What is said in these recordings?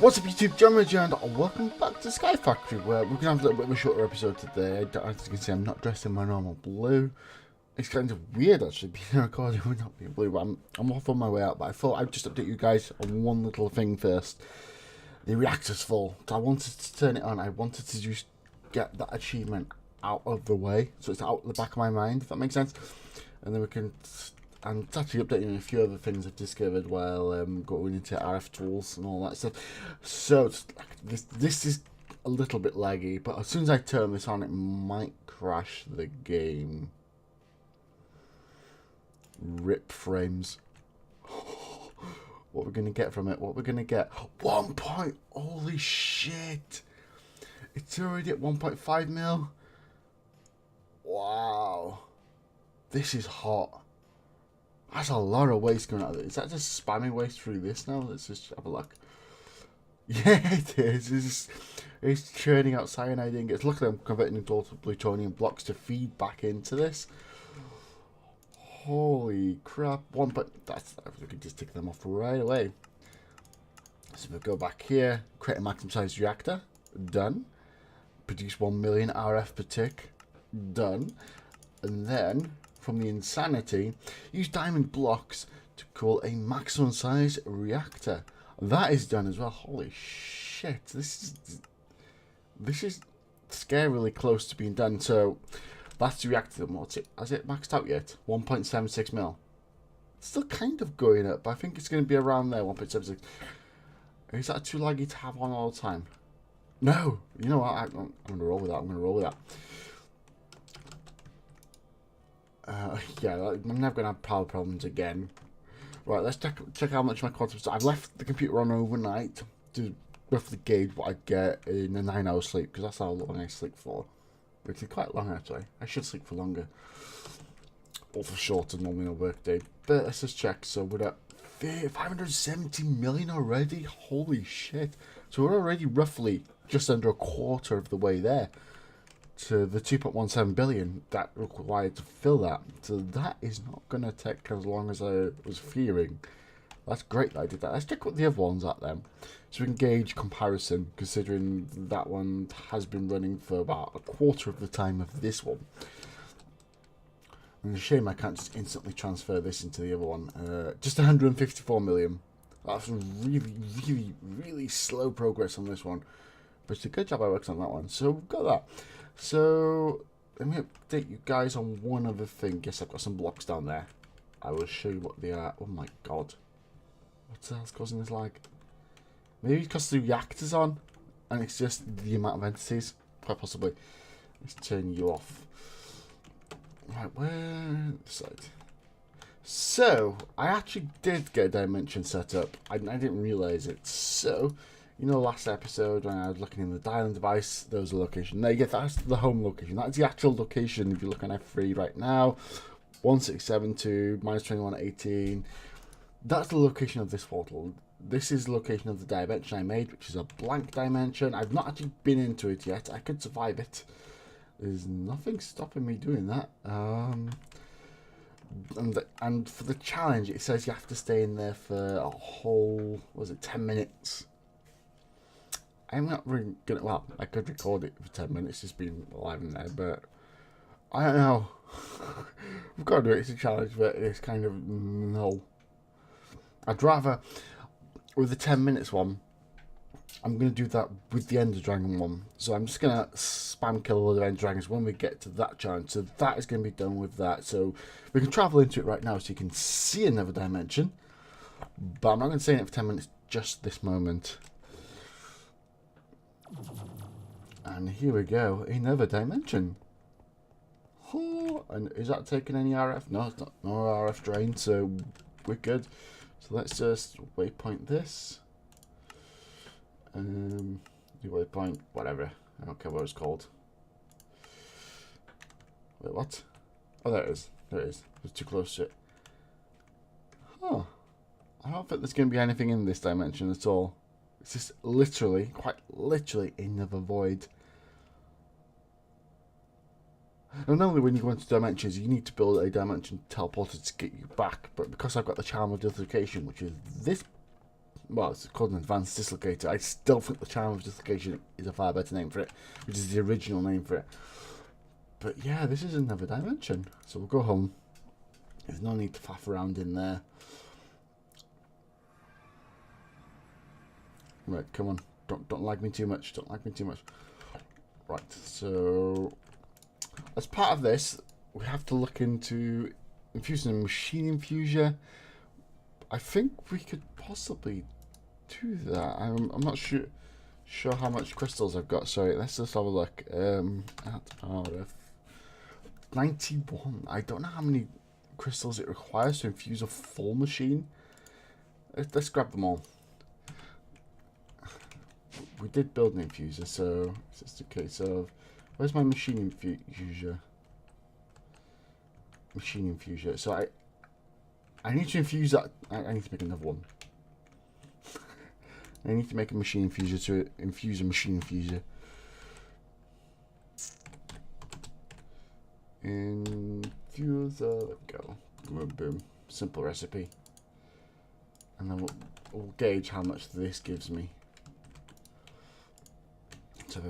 What's up YouTube, GermRage, and welcome back to Sky Factory, where we're going to have a little bit of a shorter episode today. As you can see, I'm not dressed in my normal blue. It's kind of weird actually being recording with not being blue, but I'm off on my way out, but I thought I'd just update you guys on one little thing first. The reactor's full, so I wanted to turn it on. I wanted to just get that achievement out of the way, so it's out of the back of my mind, if that makes sense. And then we can... And it's actually updating a few other things I've discovered while going into RF tools and all that stuff. So this is a little bit laggy, but as soon as I turn this on, it might crash the game. Rip frames. What we're gonna get from it? What we're gonna get? 1 point. Holy shit! It's already at 1.5 mil. Wow, this is hot. That's a lot of waste going out of it. Is that just spamming waste through this now? Let's just have a look. Yeah, it is. It's churning out cyanide ingots. Look at them converting into plutonium blocks to feed back into this. Holy crap. We could just tick them off right away. So we'll go back here, create a maximum size reactor. Done. Produce 1 million RF per tick. Done. And then... from the insanity, use diamond blocks to cool a maximum size reactor. That is done as well. Holy shit, this is scarily close to being done. So that's the reactor. Has it maxed out yet? 1.76 mil. It's still kind of going up, but I think it's going to be around there. 1.76. Is that too laggy to have on all the time? No. You know what? I'm going to roll with that. I'm going to roll with that. Yeah, I'm never going to have power problems again. Right, let's check how much my quantum... I've left the computer on overnight to roughly gauge what I get in a 9-hour sleep, because that's how long I sleep for. Which is quite long, actually. I should sleep for longer. Or for shorter, normally a work day. But let's just check. So we're at 570 million already? Holy shit. So we're already roughly just under a quarter of the way there to the 2.17 billion that required to fill that. So that is not going to take as long as I was fearing. That's great that I did that. Let's check what the other one's at then, so we can gauge comparison, considering that one has been running for about a quarter of the time of this one. And it's a shame I can't just instantly transfer this into the other one. Just 154 million. That's really slow progress on this one, but it's a good job I worked on that one. So we've got that. So let me update you guys on one other thing. Yes, I've got some blocks down there. I will show you what they are. Oh my god, what the hell's causing this lag? Maybe because the reactor's on and it's just the amount of entities. Quite possibly. Let's turn you off. Right, where this side? So I actually did get a dimension set up. I didn't realize it. So you know, last episode when I was looking in the dialing device, there was a location. There you get, that's the home location. That's the actual location. If you look on F3 right now, 1672 minus 2118. That's the location of this portal. This is the location of the dimension I made, which is a blank dimension. I've not actually been into it yet. I could survive it. There's nothing stopping me doing that. And for the challenge, it says you have to stay in there for a whole, was it 10 minutes? I'm not really gonna, well, I could record it for 10 minutes, just being alive in there, but I don't know. We've got to do it, it's a challenge, but it's kind of, no. I'd rather, with the 10 minutes one, I'm going to do that with the Ender Dragon one. So I'm just going to spam kill a lot of Ender Dragons when we get to that challenge. So that is going to be done with that. So we can travel into it right now so you can see another dimension. But I'm not going to stay in it for 10 minutes just this moment. And here we go, another dimension. Oh, and is that taking any RF? No, it's not. No RF drain, so we're good. So let's just waypoint this. Waypoint, whatever. I don't care what it's called. Wait, what? Oh, there it is. There it is. I was too close to it. Huh. I don't think there's going to be anything in this dimension at all. It's just literally, quite literally, another void. And normally when you go into dimensions, you need to build a dimension teleporter to get you back. But because I've got the charm of dislocation, which is this well, it's called an advanced dislocator. I still think the charm of dislocation is a far better name for it, which is the original name for it. But yeah, this is another dimension. So we'll go home. There's no need to faff around in there. Right, come on. Don't lag me too much. Don't lag me too much. Right, so as part of this, we have to look into infusing a machine infuser. I think we could possibly do that. I'm not sure how much crystals I've got. Sorry, let's just have a look. At powder 91. I don't know how many crystals it requires to infuse a full machine. Let's grab them all. We did build an infuser, so it's just a case of where's my machine infuser? Machine infuser. So I need to infuse that. I need to make another one. I need to make a machine infuser to infuse a machine infuser. Infuser, there we go. Boom, boom. Simple recipe. And then we'll gauge how much this gives me. So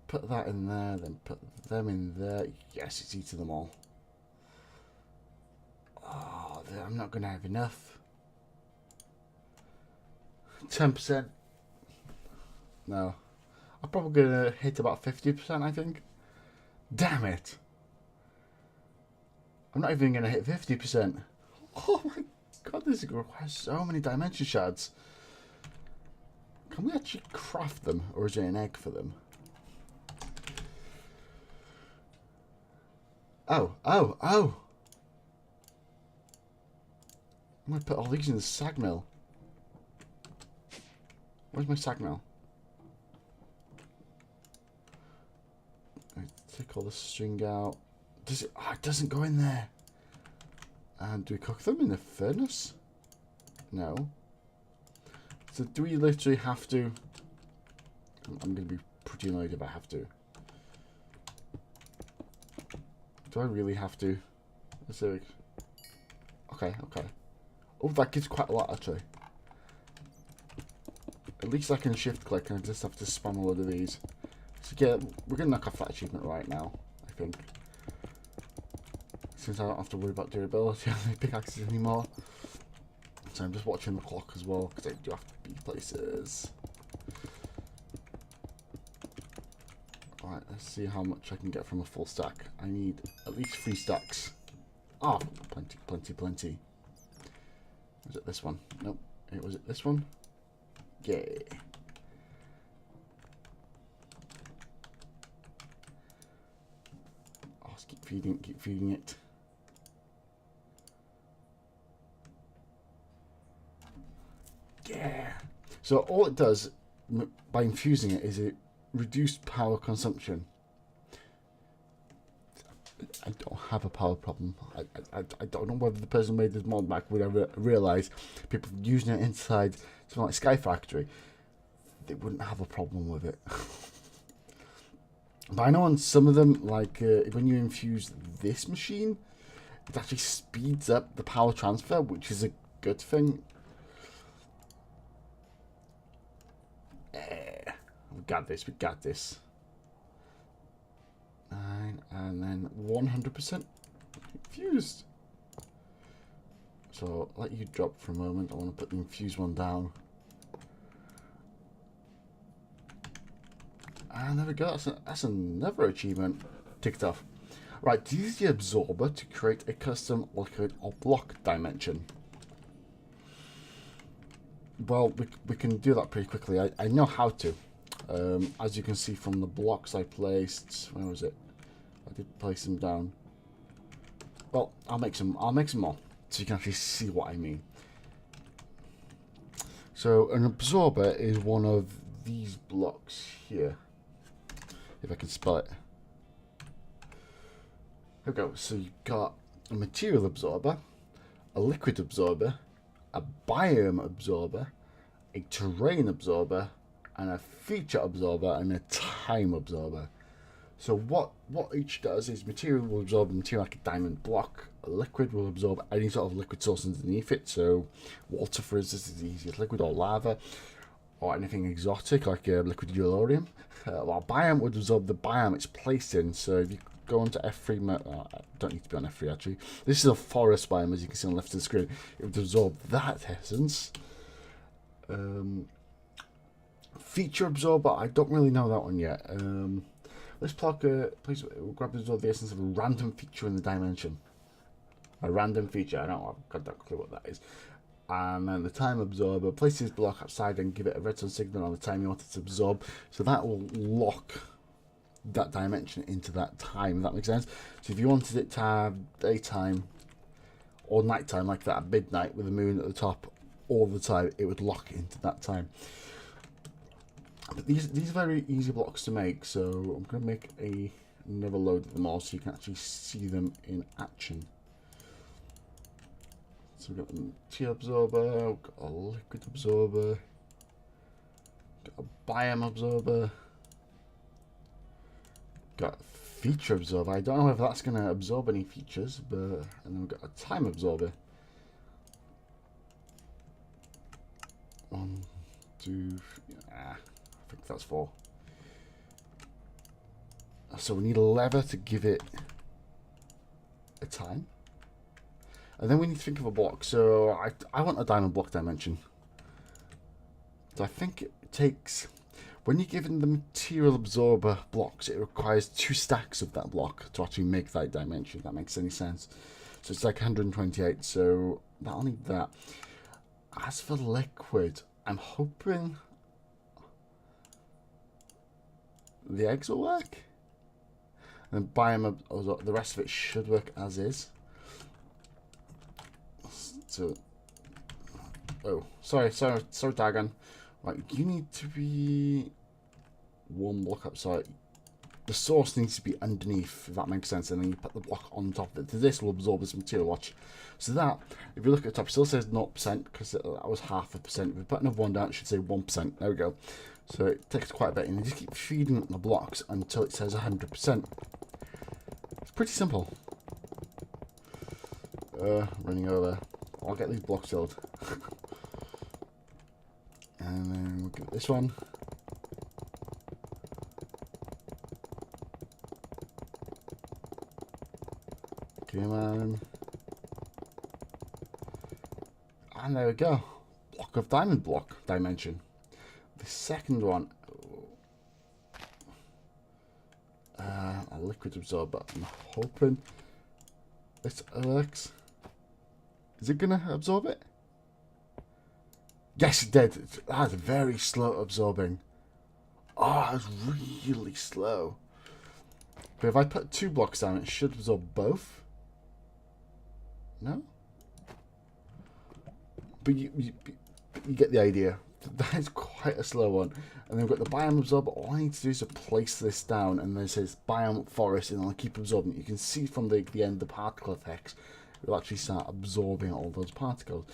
put that in there, then put them in there. Yes, it's eating them all. Oh, I'm not going to have enough. 10%. No. I'm probably going to hit about 50%, I think. Damn it. I'm not even going to hit 50%. Oh my god, this requires so many dimension shards. Can we actually craft them, or is it an egg for them? Oh. I'm going to put all these in the sag mill. Where's my sag mill? Take all the string out. Does it? Oh, it doesn't go in there. And do we cook them in the furnace? No. So do we literally have to? I'm going to be pretty annoyed if I have to. Do I really have to? Let's see. Okay. Oh, that gives quite a lot actually. At least I can shift click and I just have to spam a load of these. So yeah, we're going to knock off that achievement right now, I think. Since I don't have to worry about durability on the pickaxes anymore. So I'm just watching the clock as well, because I do have to be places. Alright, let's see how much I can get from a full stack. I need at least 3 stacks. Oh, plenty. Was it this one? Nope. Was it this one? Yeah. Oh, let's keep feeding it. Yeah. So all it does by infusing it is it reduced power consumption. I don't have a power problem. I don't know whether the person who made this mod back would ever realise people using it inside something like Sky Factory, they wouldn't have a problem with it. But I know on some of them, like when you infuse this machine, it actually speeds up the power transfer, which is a good thing. We got this. 9 and then 100% infused. So let you drop for a moment. I want to put the infused one down. And there we go. That's another achievement ticked off. Right, use the absorber to create a custom liquid or block dimension. Well, we can do that pretty quickly. I know how to. As you can see from the blocks I placed, where was it? I did place them down. Well, I'll make some more, so you can actually see what I mean. So an absorber is one of these blocks here, if I can spell it. There we go. So you've got a material absorber, a liquid absorber, a biome absorber, a terrain absorber, and a feature absorber, and a time absorber. So what each does is material will absorb material like a diamond block, a liquid will absorb any sort of liquid source underneath it. So water, for instance, is the easiest liquid, or lava, or anything exotic like liquid uranium. While biome would absorb the biome it's placed in. So if you go on to F3, I don't need to be on F3 actually. This is a forest biome, as you can see on the left of the screen. It would absorb that essence. Feature absorber, I don't really know that one yet. Let's please grab absorb the essence of a random feature in the dimension. A random feature, I don't have a clue what that is. And then the time absorber, place this block outside and give it a redstone signal on the time you want it to absorb. So that will lock that dimension into that time, if that makes sense. So if you wanted it to have daytime or nighttime like that at midnight with the moon at the top all the time, it would lock into that time. But these are very easy blocks to make, so I'm going to make another load of them all so you can actually see them in action. So we've got a material absorber, we've got a liquid absorber, got a biome absorber, got a feature absorber. I don't know if that's going to absorb any features, but and then we've got a time absorber. 1, 2, 3, I think that's 4. So we need a lever to give it a time. And then we need to think of a block. So I want a diamond block dimension. So I think it takes, when you're given the material absorber blocks, it requires 2 stacks of that block to actually make that dimension, if that makes any sense. So it's like 128, so that'll need that. As for liquid, I'm hoping the eggs will work. And biome, the rest of it should work as is. So, oh, sorry, Dagon. Right, you need to be 1 block up. So the source needs to be underneath, if that makes sense. And then you put the block on top of it. This will absorb this material. Watch. So that, if you look at the top, it still says 0% because that was 0.5%. If we put another 1 down, it should say 1%. There we go. So it takes quite a bit, and you just keep feeding it the blocks until it says 100%. It's pretty simple. Running over. I'll get these blocks filled. And then we'll get this one. Come on. And there we go. Block of diamond block dimension. The second one. A liquid absorber. I'm hoping this works. Is it gonna absorb it? Yes, it did. That's very slow absorbing. Oh, that's really slow. But if I put 2 blocks down, it should absorb both. No? But you get the idea. That is quite a slow one. And then we've got the biome absorber. All I need to do is to place this down, and then it says biome forest, and I'll keep absorbing it. You can see from the end the particle effects. It will actually start absorbing all those particles.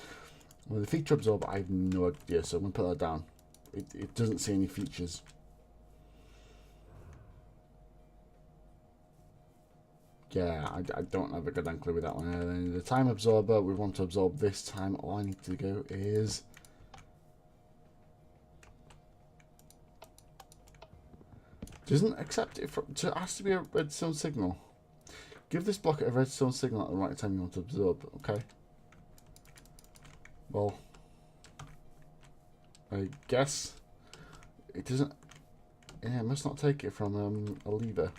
With the feature absorber, I have no idea, so I'm going to put that down. It doesn't see any features. Yeah, I don't have a good clue with that one. And then the time absorber, we want to absorb this time. All I need to go is doesn't accept it from, it has to be a redstone signal. Give this block a redstone signal at the right time you want to absorb. Okay. Well, I guess it doesn't. Yeah, it must not take it from a lever.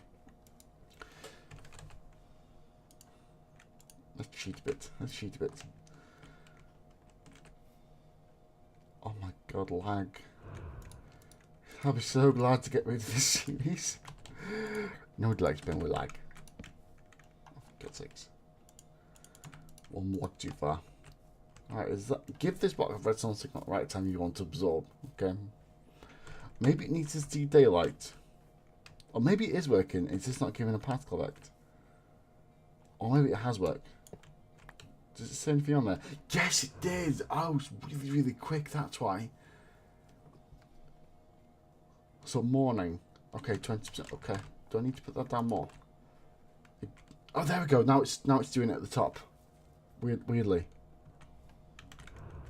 Let's cheat a bit. Let's cheat a bit. Oh my god, lag. I'll be so glad to get rid of this series. Nobody likes playing with lag. Oh, for God's sakes. 1 block too far. Alright, give this block a redstone signal at the right time you want to absorb. Okay. Maybe it needs to see daylight. Or maybe it is working, it's just not giving a particle effect. Or maybe it has worked. Does it say anything on there? Yes, it did! Oh, it's really, really quick, that's why. So morning. Okay, 20%. Okay. Do I need to put that down more? Oh, there we go. Now it's doing it at the top. Weirdly.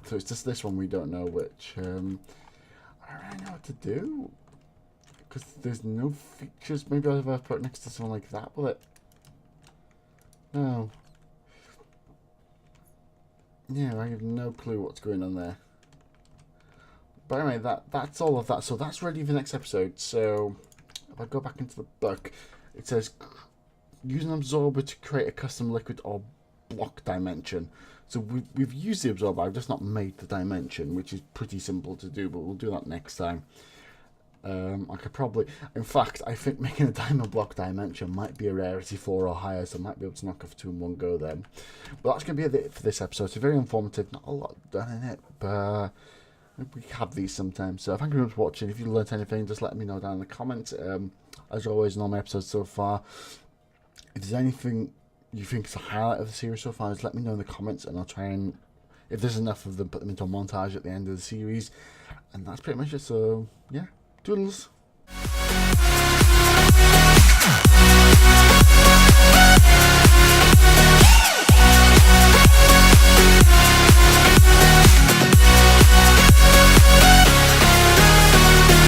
So it's just this one we don't know which. I don't really know what to do. Because there's no features. Maybe I'll ever put it next to something like that, will it? No. Yeah, I have no clue what's going on there. But anyway, that's all of that. So that's ready for the next episode. So if I go back into the book, it says use an absorber to create a custom liquid or block dimension. So we've used the absorber, I've just not made the dimension, which is pretty simple to do, but we'll do that next time. I could probably, in fact, I think making a diamond block dimension might be a rarity 4 or higher, so I might be able to knock off 2 in one go then. But that's going to be it for this episode. So very informative, not a lot done in it, but we have these sometimes. So thank you very much for watching. If you learnt anything, just let me know down in the comments. As always in all my episodes so far, if there's anything you think is a highlight of the series so far, just let me know in the comments, and I'll try and, if there's enough of them, put them into a montage at the end of the series. And that's pretty much it. So yeah, doodles.